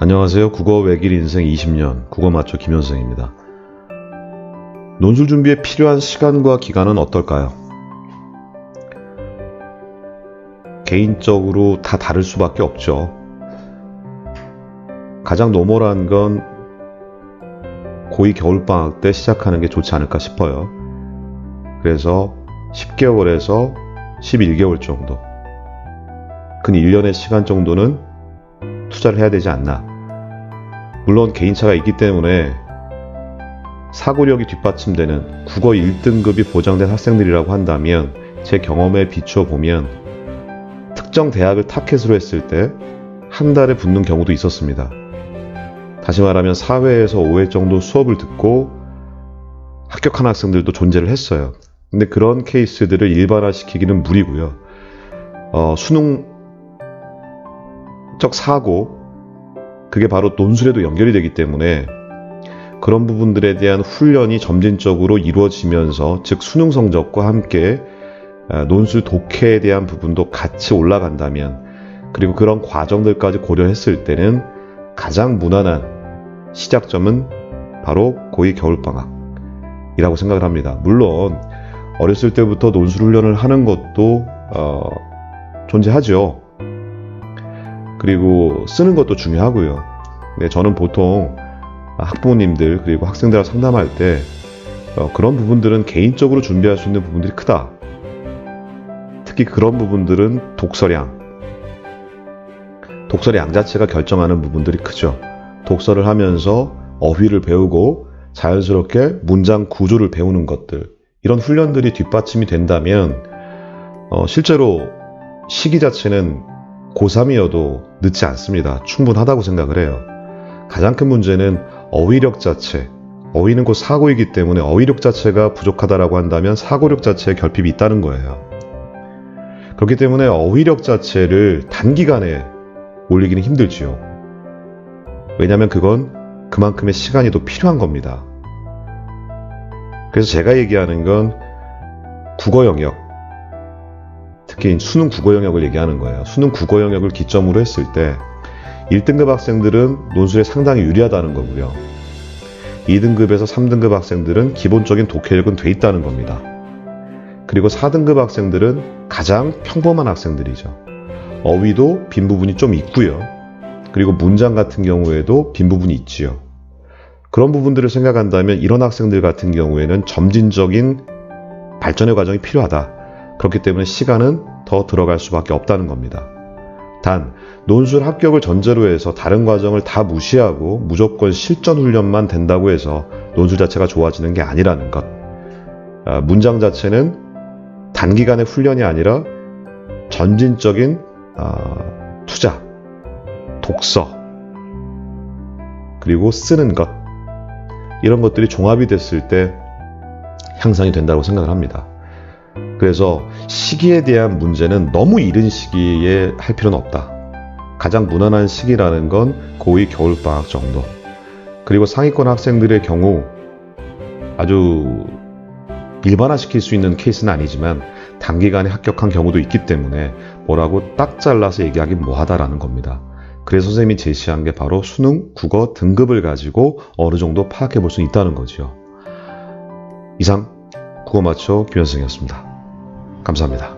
안녕하세요. 국어 외길 인생 20년 국어마초 김현승입니다. 논술 준비에 필요한 시간과 기간은 어떨까요? 개인적으로 다 다를 수밖에 없죠. 가장 노멀한 건 고2 겨울방학 때 시작하는 게 좋지 않을까 싶어요. 그래서 10개월에서 11개월 정도, 근 1년의 시간 정도는 투자를 해야 되지 않나. 물론 개인차가 있기 때문에 사고력이 뒷받침되는 국어 1등급이 보장된 학생들이라고 한다면 제 경험에 비추어 보면 특정 대학을 타켓으로 했을 때 한 달에 붙는 경우도 있었습니다. 다시 말하면 4회에서 5회 정도 수업을 듣고 합격한 학생들도 존재를 했어요. 근데 그런 케이스들을 일반화시키기는 무리고요. 수능적 사고, 그게 바로 논술에도 연결이 되기 때문에 그런 부분들에 대한 훈련이 점진적으로 이루어지면서, 즉 수능 성적과 함께 논술 독해에 대한 부분도 같이 올라간다면, 그리고 그런 과정들까지 고려했을 때는 가장 무난한 시작점은 바로 고2 겨울방학이라고 생각을 합니다. 물론 어렸을 때부터 논술 훈련을 하는 것도 존재하죠. 그리고 쓰는 것도 중요하고요. 근데 저는 보통 학부모님들 그리고 학생들하고 상담할 때 그런 부분들은 개인적으로 준비할 수 있는 부분들이 크다. 특히 그런 부분들은 독서량 자체가 결정하는 부분들이 크죠. 독서를 하면서 어휘를 배우고 자연스럽게 문장 구조를 배우는 것들, 이런 훈련들이 뒷받침이 된다면 실제로 시기 자체는 고3이어도 늦지 않습니다. 충분하다고 생각을 해요. 가장 큰 문제는 어휘력 자체, 어휘는 곧 사고이기 때문에 어휘력 자체가 부족하다라고 한다면 사고력 자체에 결핍이 있다는 거예요. 그렇기 때문에 어휘력 자체를 단기간에 올리기는 힘들지요. 왜냐하면 그건 그만큼의 시간이 더 필요한 겁니다. 그래서 제가 얘기하는 건 국어 영역, 특히 수능 국어 영역을 얘기하는 거예요. 수능 국어 영역을 기점으로 했을 때 1등급 학생들은 논술에 상당히 유리하다는 거고요. 2등급에서 3등급 학생들은 기본적인 독해력은 돼 있다는 겁니다. 그리고 4등급 학생들은 가장 평범한 학생들이죠. 어휘도 빈 부분이 좀 있고요. 그리고 문장 같은 경우에도 빈 부분이 있지요. 그런 부분들을 생각한다면 이런 학생들 같은 경우에는 점진적인 발전의 과정이 필요하다. 그렇기 때문에 시간은 더 들어갈 수밖에 없다는 겁니다. 단, 논술 합격을 전제로 해서 다른 과정을 다 무시하고 무조건 실전 훈련만 된다고 해서 논술 자체가 좋아지는 게 아니라는 것. 문장 자체는 단기간의 훈련이 아니라 점진적인 투자, 독서, 그리고 쓰는 것, 이런 것들이 종합이 됐을 때 향상이 된다고 생각을 합니다. 그래서 시기에 대한 문제는 너무 이른 시기에 할 필요는 없다. 가장 무난한 시기라는 건 고2 겨울방학 정도. 그리고 상위권 학생들의 경우 아주 일반화시킬 수 있는 케이스는 아니지만 단기간에 합격한 경우도 있기 때문에 뭐라고 딱 잘라서 얘기하긴 뭐하다라는 겁니다. 그래서 선생님이 제시한 게 바로 수능 국어 등급을 가지고 어느 정도 파악해 볼 수 있다는 거죠. 이상 국어마초 김현승이었습니다. 감사합니다.